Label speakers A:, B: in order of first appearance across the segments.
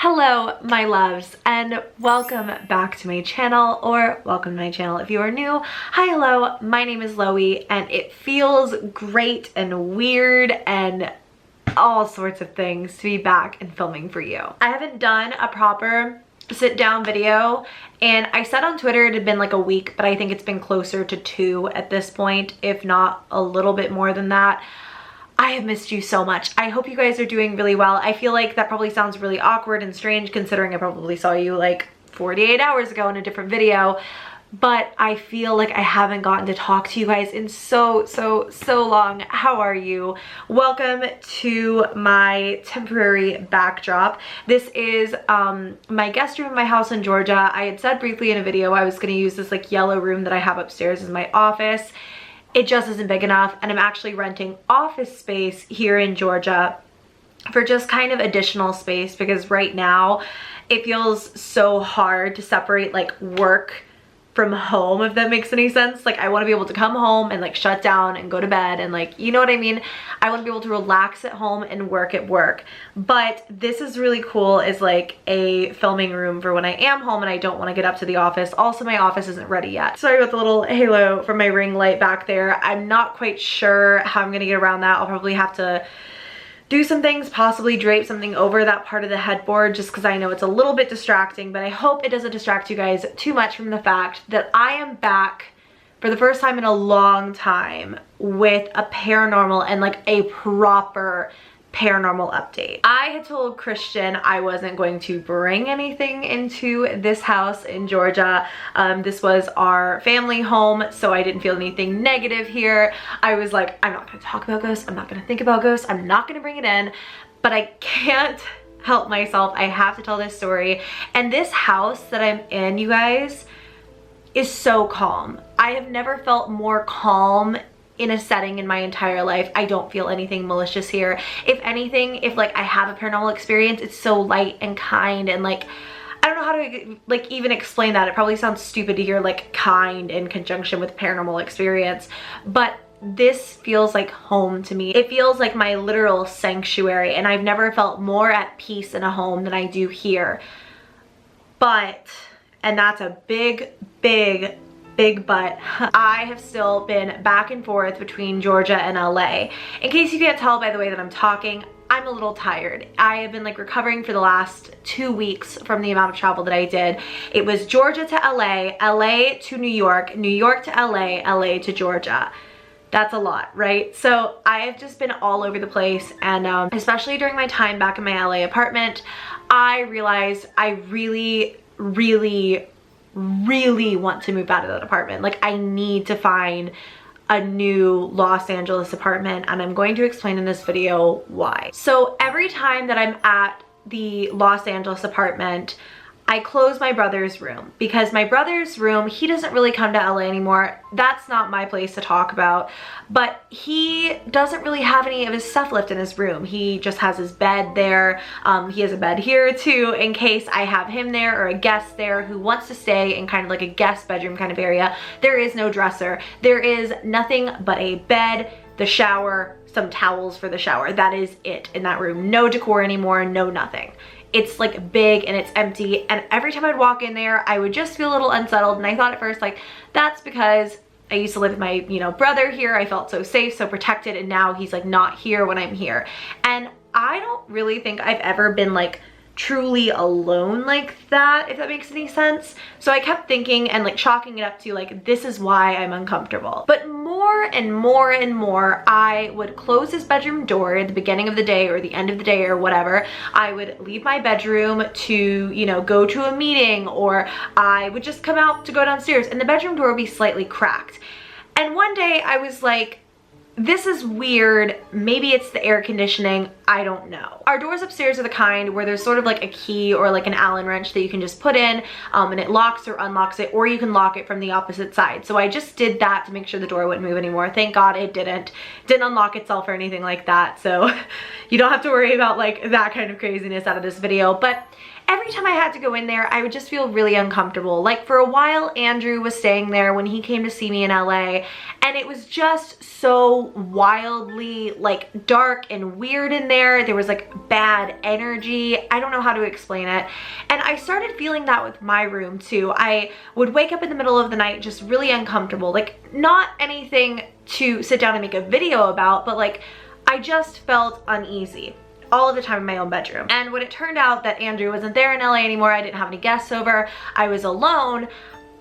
A: Hello my loves and welcome back to my channel, or welcome to my channel if you are new. Hi, hello, my name is Loey and it feels great and weird and all sorts of things to be back and filming for you. I haven't done a proper sit down video and I said on Twitter it had been like a week, but I think it's been closer to 2 at this point, if not a little bit more than that. I have missed you so much. I hope you guys are doing really well. I feel like that probably sounds really awkward and strange considering I probably saw you like 48 hours ago in a different video, but I feel like I haven't gotten to talk to you guys in so long. How are you? Welcome to my temporary backdrop. This is my guest room in my house in Georgia. I had said briefly in a video I was going to use this like yellow room that I have upstairs as my office. It just isn't big enough, and I'm actually renting office space here in Georgia for just kind of additional space because right now it feels so hard to separate like work from home, if that makes any sense. Like I want to be able to come home and like shut down and go to bed and like, you know what I mean? I want to be able to relax at home and work at work. But this is really cool as like a filming room for when I am home and I don't want to get up to the office. Also, my office isn't ready yet. Sorry about the little halo from my ring light back there. I'm not quite sure how I'm going to get around that. I'll probably have to do some things, possibly drape something over that part of the headboard just because I know it's a little bit distracting, but I hope it doesn't distract you guys too much from the fact that I am back for the first time in a long time with a paranormal and like a proper paranormal update. I had told Christian I wasn't going to bring anything into this house in Georgia. This was our family home, so I didn't feel anything negative here. I was like, I'm not gonna talk about ghosts, I'm not gonna think about ghosts, I'm not gonna bring it in, but I can't help myself. I have to tell this story. And this house that I'm in, you guys, is so calm. I have never felt more calm in a setting in my entire life. I don't feel anything malicious here. If anything, if like I have a paranormal experience, it's so light and kind and like, I don't know how to like even explain that. It probably sounds stupid to hear like kind in conjunction with paranormal experience, but this feels like home to me. It feels like my literal sanctuary, and I've never felt more at peace in a home than I do here. But, and that's a big but, I have still been back and forth between Georgia and LA. In case you can't tell by the way that I'm talking, I'm a little tired. I have been like recovering for the last 2 weeks from the amount of travel that I did. It was Georgia to LA, LA to New York, New York to LA, LA to Georgia. That's a lot, right? So I have just been all over the place, and especially during my time back in my LA apartment, I realized I really want to move out of that apartment. Like I need to find a new Los Angeles apartment, and I'm going to explain in this video why. So every time that I'm at the Los Angeles apartment, I close my brother's room because my brother's room, he doesn't really come to LA anymore. That's not my place to talk about, but he doesn't really have any of his stuff left in his room. He just has his bed there. He has a bed here too in case I have him there or a guest there who wants to stay in kind of like a guest bedroom kind of area. There is no dresser. There is nothing but a bed, the shower, some towels for the shower. That is it in that room. No decor anymore, no nothing. It's like big and it's empty, and every time I'd walk in there I would just feel a little unsettled, and I thought at first like that's because I used to live with my brother here. I felt so safe, so protected, and now he's like not here when I'm here. And I don't really think I've ever been like truly alone like that, if that makes any sense. So I kept thinking and like chalking it up to like, this is why I'm uncomfortable. But more and more I would close his bedroom door at the beginning of the day or the end of the day or whatever. I would leave my bedroom to go to a meeting, or I would just come out to go downstairs and the bedroom door would be slightly cracked. And one day I was like, this is weird. Maybe it's the air conditioning. I don't know. Our doors upstairs are the kind where there's sort of like a key or like an Allen wrench that you can just put in and it locks or unlocks it, or you can lock it from the opposite side. So I just did that to make sure the door wouldn't move anymore. Thank God it didn't unlock itself or anything like that. So you don't have to worry about like that kind of craziness out of this video. But every time I had to go in there, I would just feel really uncomfortable. Like for a while, Andrew was staying there when he came to see me in LA, and it was just so wildly like dark and weird in there. There was like bad energy. I don't know how to explain it. And I started feeling that with my room too. I would wake up in the middle of the night just really uncomfortable. Like not anything to sit down and make a video about, but like I just felt uneasy all of the time in my own bedroom. And when it turned out that Andrew wasn't there in LA anymore, I didn't have any guests over, I was alone,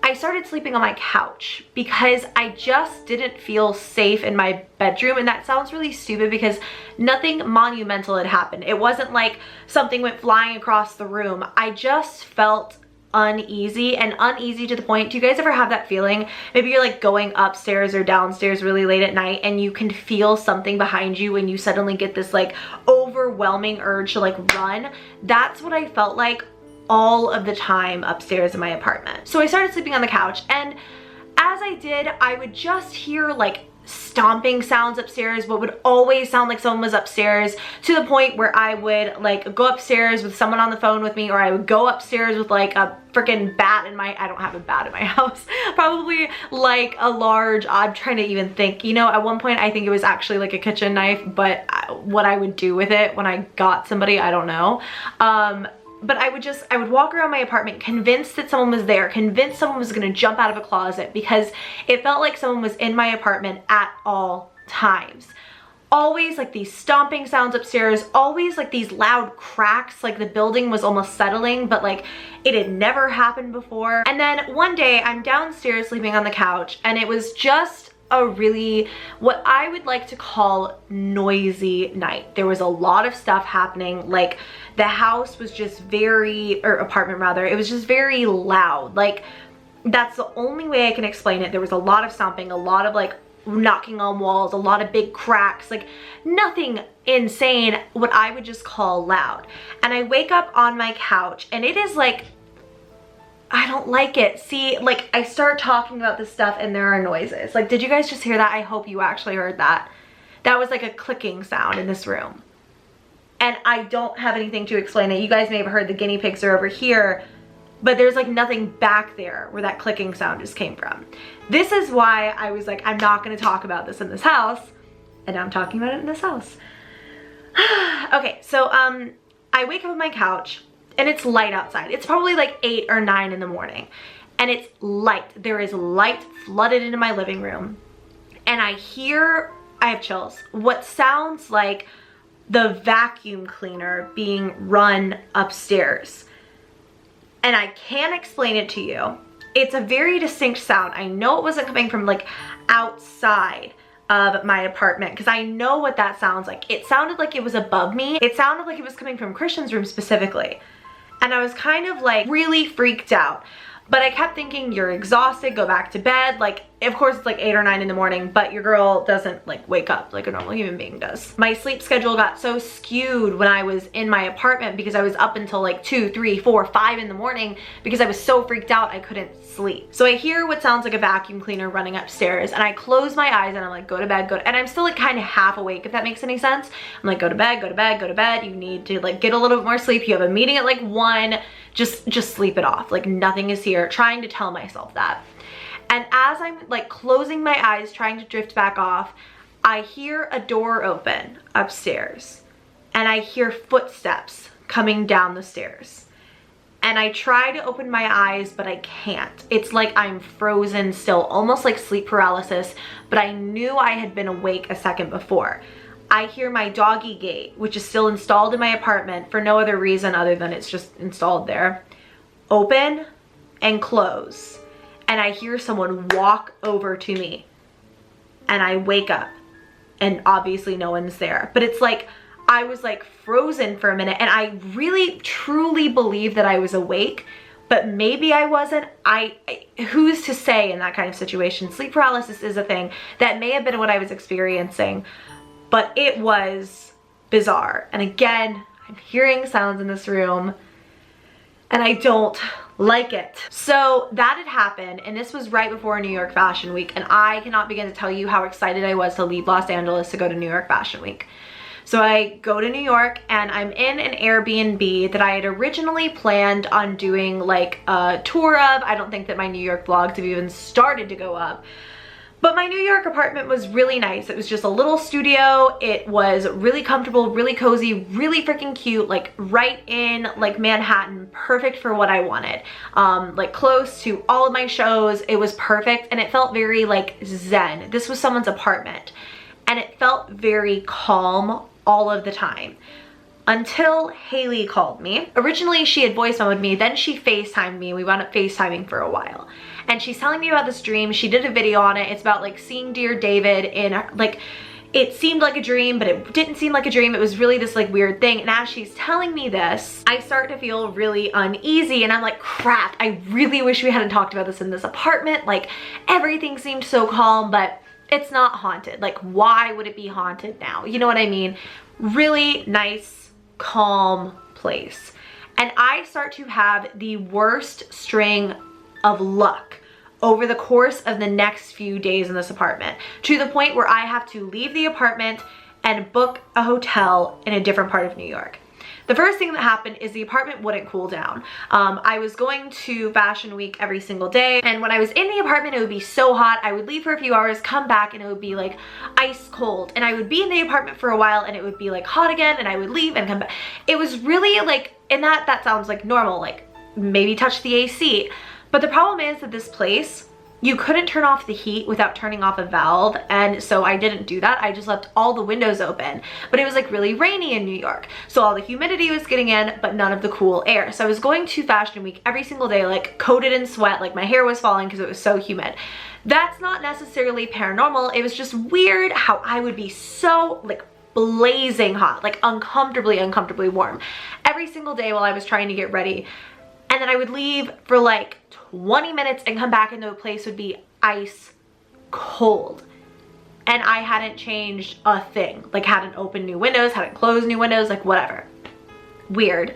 A: I started sleeping on my couch because I just didn't feel safe in my bedroom. And that sounds really stupid because nothing monumental had happened. It wasn't like something went flying across the room. I just felt uneasy, and uneasy to the point, do you guys ever have that feeling? Maybe you're like going upstairs or downstairs really late at night and you can feel something behind you and you suddenly get this like overwhelming urge to like run. That's what I felt like all of the time upstairs in my apartment. So I started sleeping on the couch, and as I did, I would just hear like stomping sounds upstairs, what would always sound like someone was upstairs, to the point where I would like go upstairs with someone on the phone with me, or I would go upstairs with like a freaking bat in my, I don't have a bat in my house, probably like a large, I'm trying to even think, you know, at one point I think it was actually like a kitchen knife, but what I would do with it when I got somebody, I don't know. But I would walk around my apartment convinced that someone was there, convinced someone was gonna jump out of a closet, because it felt like someone was in my apartment at all times. Always like these stomping sounds upstairs, always like these loud cracks, like the building was almost settling, but like it had never happened before. And then one day I'm downstairs sleeping on the couch, and it was just a really, what I would like to call, noisy night. There was a lot of stuff happening. Like the house was just very, or apartment rather, it was just very loud. Like that's the only way I can explain it. There was a lot of stomping, a lot of like knocking on walls, a lot of big cracks, like nothing insane, what I would just call loud. And I wake up on my couch and it is like, I don't like it. See, like I start talking about this stuff and there are noises. Like, did you guys just hear that? I hope you actually heard that. That was like a clicking sound in this room. And I don't have anything to explain it. You guys may have heard the guinea pigs are over here, but there's like nothing back there where that clicking sound just came from. This is why I was like, I'm not gonna talk about this in this house. And now I'm talking about it in this house. Okay, so I wake up on my couch and it's light outside. It's probably like 8 or 9 in the morning and it's light. There is light flooded into my living room, and I have chills, what sounds like the vacuum cleaner being run upstairs. And I can't explain it to you. It's a very distinct sound. I know it wasn't coming from like outside of my apartment, because I know what that sounds like. It sounded like it was above me. It sounded like it was coming from Christian's room specifically. And I was kind of like really freaked out. But I kept thinking, you're exhausted, go back to bed. Like, of course it's like 8 or 9 in the morning, but your girl doesn't like wake up like a normal human being does. My sleep schedule got so skewed when I was in my apartment because I was up until like 2, 3, 4, 5 in the morning because I was so freaked out I couldn't sleep. So I hear what sounds like a vacuum cleaner running upstairs, and I close my eyes and I'm like, go to bed, and I'm still like kind of half awake, if that makes any sense. I'm like, go to bed, go to bed, go to bed. You need to like get a little bit more sleep. You have a meeting at like 1. Just sleep it off. Like nothing is here. Trying to tell myself that. And as I'm like closing my eyes, trying to drift back off, I hear a door open upstairs and I hear footsteps coming down the stairs. And I try to open my eyes, but I can't. It's like I'm frozen still, almost like sleep paralysis, but I knew I had been awake a second before. I hear my doggy gate, which is still installed in my apartment for no other reason other than it's just installed there, open and close. And I hear someone walk over to me. And I wake up and obviously no one's there. But it's like, I was like frozen for a minute, and I really truly believe that I was awake, but maybe I wasn't. Who's to say in that kind of situation? Sleep paralysis is a thing. That may have been what I was experiencing. But it was bizarre. And again, I'm hearing sounds in this room and I don't like it. So that had happened, and this was right before New York Fashion Week, and I cannot begin to tell you how excited I was to leave Los Angeles to go to New York Fashion Week. So I go to New York and I'm in an Airbnb that I had originally planned on doing like a tour of. I don't think that my New York vlogs have even started to go up. But my New York apartment was really nice. It was just a little studio. It was really comfortable, really cozy, really freaking cute, like right in like Manhattan, perfect for what I wanted. Like close to all of my shows. It was perfect and it felt very like zen. This was someone's apartment and it felt very calm all of the time. Until Haley called me. Originally she had voice mode me, then she FaceTimed me. We wound up FaceTiming for a while. And she's telling me about this dream. She did a video on it. It's about like seeing dear David in like, it seemed like a dream, but it didn't seem like a dream. It was really this like weird thing. And as she's telling me this, I start to feel really uneasy and I'm like, crap, I really wish we hadn't talked about this in this apartment. Like everything seemed so calm, but it's not haunted. Like why would it be haunted now? You know what I mean? Really nice, calm place. And I start to have the worst string of luck over the course of the next few days in this apartment, to the point where I have to leave the apartment and book a hotel in a different part of New York. The first thing that happened is the apartment wouldn't cool down. I was going to Fashion Week every single day, and when I was in the apartment, it would be so hot. I would leave for a few hours, come back, and it would be like ice cold. And I would be in the apartment for a while, and it would be like hot again, and I would leave and come back. It was really like, and that sounds like normal, like maybe touch the AC. But the problem is that this place, you couldn't turn off the heat without turning off a valve, and so I didn't do that. I just left all the windows open, but it was like really rainy in New York, so all the humidity was getting in, but none of the cool air. So I was going to Fashion Week every single day, like coated in sweat, like my hair was falling because it was so humid. That's not necessarily paranormal. It was just weird how I would be so like blazing hot, like uncomfortably warm every single day while I was trying to get ready. And then I would leave for like 20 minutes and come back and the place would be ice cold. And I hadn't changed a thing. Like hadn't opened new windows, hadn't closed new windows, like whatever. Weird.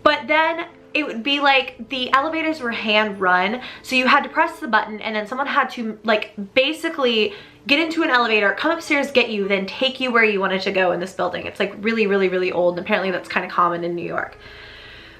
A: But then it would be like the elevators were hand run. So you had to press the button and then someone had to like basically get into an elevator, come upstairs, get you, then take you where you wanted to go in this building. It's like really old, and apparently that's kind of common in New York.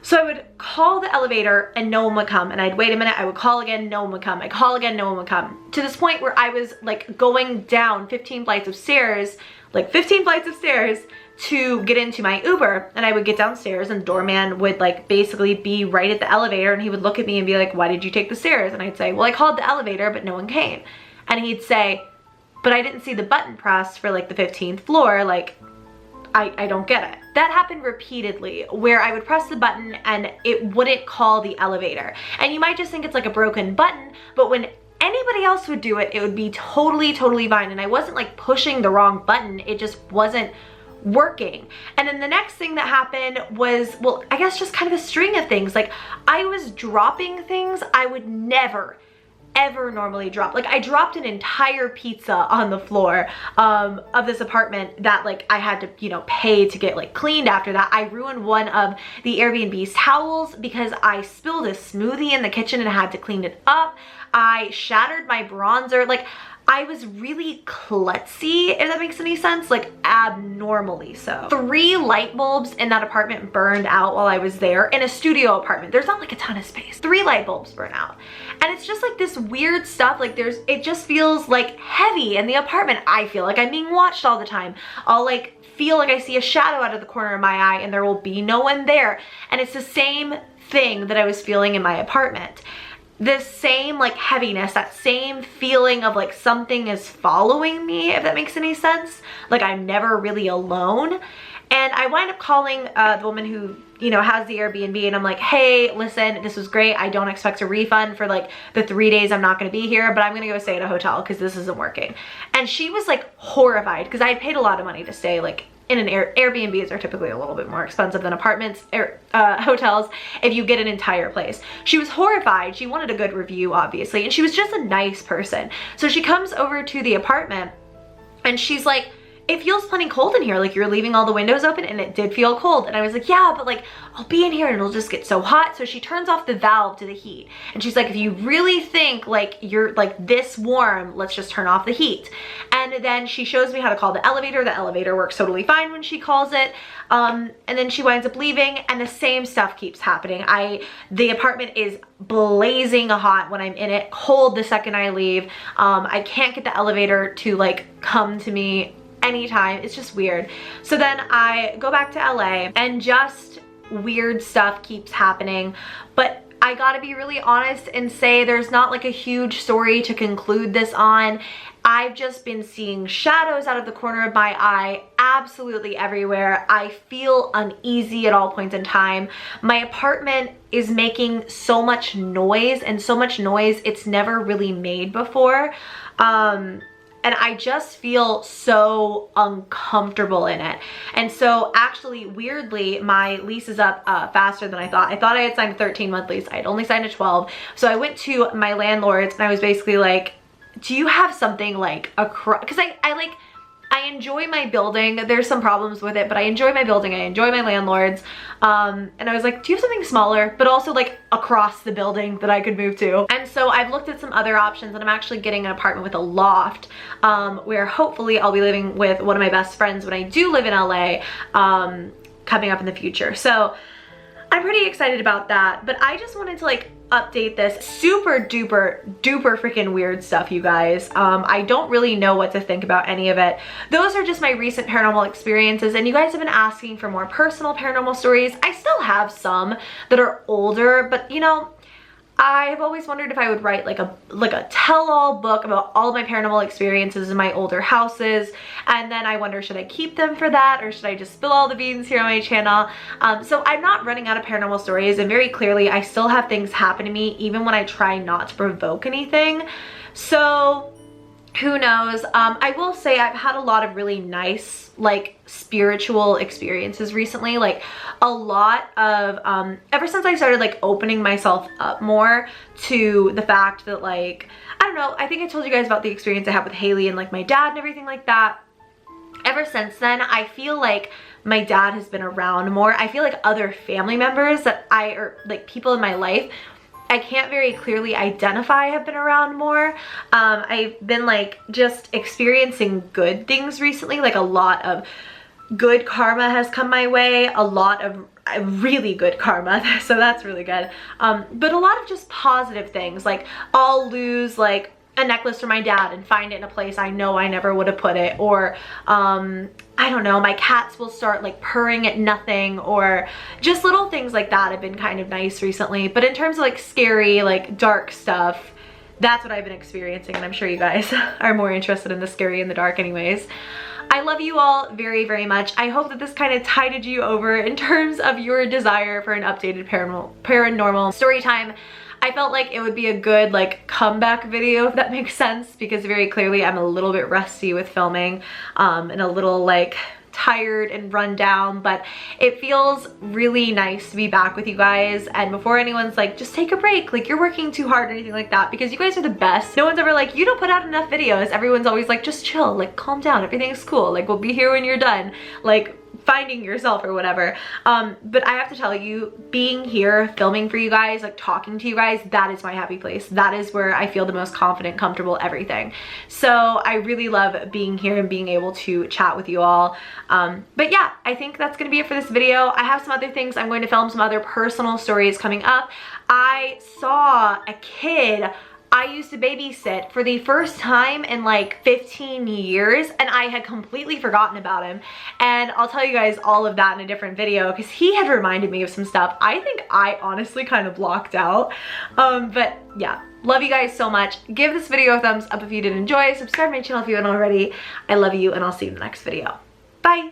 A: So I would call the elevator and no one would come, and I'd wait a minute, I would call again, no one would come, I'd call again, no one would come, to this point where I was like going down 15 flights of stairs, like 15 flights of stairs to get into my Uber. And I would get downstairs and the doorman would like basically be right at the elevator, and he would look at me and be like, why did you take the stairs? And I'd say, well, I called the elevator but no one came. And he'd say, but I didn't see the button pressed for like the 15th floor, like I don't get it. That happened repeatedly, where I would press the button and it wouldn't call the elevator. And you might just think it's like a broken button, but when anybody else would do it, it would be totally fine. And I wasn't like pushing the wrong button, it just wasn't working. And then the next thing that happened was, well, I guess just kind of a string of things. Like I was dropping things I would never ever normally drop. Like I dropped an entire pizza on the floor of this apartment that like I had to, you know, pay to get like cleaned after that. I ruined one of the Airbnb's towels because I spilled a smoothie in the kitchen and had to clean it up. I shattered my bronzer. Like I was really klutzy, if that makes any sense, like abnormally so. 3 light bulbs in that apartment burned out while I was there, in a studio apartment. There's not like a ton of space. 3 light bulbs burn out. And it's just like this weird stuff, like it just feels like heavy in the apartment. I feel like I'm being watched all the time. I'll like feel like I see a shadow out of the corner of my eye and there will be no one there. And it's the same thing that I was feeling in my apartment. This same like heaviness, that same feeling of like something is following me, if that makes any sense. Like I'm never really alone. And I wind up calling the woman who, you know, has the Airbnb, and I'm like, hey, listen, this was great. I don't expect a refund for like the 3 days I'm not gonna be here, but I'm gonna go stay at a hotel because this isn't working. And she was like horrified because I had paid a lot of money to stay like in an Airbnbs are typically a little bit more expensive than apartments or hotels if you get an entire place. She was horrified. She wanted a good review, obviously, and she was just a nice person. So she comes over to the apartment and she's like, it feels plenty cold in here. Like, you're leaving all the windows open, and it did feel cold. And I was like, yeah, but like, I'll be in here and it'll just get so hot. So she turns off the valve to the heat. And she's like, if you really think like you're like this warm, let's just turn off the heat. And then she shows me how to call the elevator. The elevator works totally fine when she calls it. And then she winds up leaving, and the same stuff keeps happening. The apartment is blazing hot when I'm in it, cold the second I leave. I can't get the elevator to like come to me anytime. It's just weird. So then I go back to LA, and just weird stuff keeps happening. But I gotta be really honest and say there's not like a huge story to conclude this on. I've just been seeing shadows out of the corner of my eye absolutely everywhere. I feel uneasy at all points in time. My apartment is making so much noise, and so much noise it's never really made before. And I just feel so uncomfortable in it. And so actually, weirdly, my lease is up faster than I thought. I thought I had signed a 13-month lease. I had only signed a 12. So I went to my landlords, and I was basically like, do you have something like because I enjoy my building. There's some problems with it, but I enjoy my building. I enjoy my landlords. And I was like, do you have something smaller, but also like across the building that I could move to? And so I've looked at some other options, and I'm actually getting an apartment with a loft, where hopefully I'll be living with one of my best friends when I do live in LA, coming up in the future. So I'm pretty excited about that, but I just wanted to like update this super duper freaking weird stuff, you guys. I don't really know what to think about any of it. Those are just my recent paranormal experiences, and you guys have been asking for more personal paranormal stories. I still have some that are older, but you know, I've always wondered if I would write like a tell-all book about all of my paranormal experiences in my older houses, and then I wonder, should I keep them for that, or should I just spill all the beans here on my channel? So I'm not running out of paranormal stories, and very clearly I still have things happen to me even when I try not to provoke anything. So who knows? I will say I've had a lot of really nice like spiritual experiences recently. Like a lot of ever since I started like opening myself up more to the fact that, like, I don't know, I think I told you guys about the experience I had with Haley and like my dad and everything like that. Ever since then, I feel like my dad has been around more. I feel like other family members that or like people in my life I can't very clearly identify have been around more. I've been like just experiencing good things recently. Like a lot of good karma has come my way, a lot of really good karma, so that's really good. But a lot of just positive things, like I'll lose like a necklace for my dad and find it in a place I know I never would have put it, or I don't know, my cats will start like purring at nothing, or just little things like that have been kind of nice recently. But in terms of like scary, like dark stuff, that's what I've been experiencing, and I'm sure you guys are more interested in the scary and the dark anyways. I love you all very, very much. I hope that this kind of tided you over in terms of your desire for an updated paranormal story time. I felt like it would be a good like comeback video, if that makes sense, because very clearly I'm a little bit rusty with filming and a little like tired and run down, but it feels really nice to be back with you guys. And before anyone's like, just take a break, like you're working too hard or anything like that, because you guys are the best. No one's ever like, you don't put out enough videos. Everyone's always like, just chill, like calm down, everything's cool, like we'll be here when you're done, like finding yourself or whatever. But I have to tell you, being here filming for you guys, like talking to you guys, that is my happy place. That is where I feel the most confident, comfortable, everything. So I really love being here and being able to chat with you all. But yeah, I think that's gonna be it for this video. I have some other things. I'm going to film some other personal stories coming up. I saw a kid I used to babysit for the first time in like 15 years, and I had completely forgotten about him. And I'll tell you guys all of that in a different video, because he had reminded me of some stuff I think I honestly kind of blocked out. But yeah, love you guys so much. Give this video a thumbs up if you did enjoy. Subscribe to my channel if you haven't already. I love you, and I'll see you in the next video. Bye.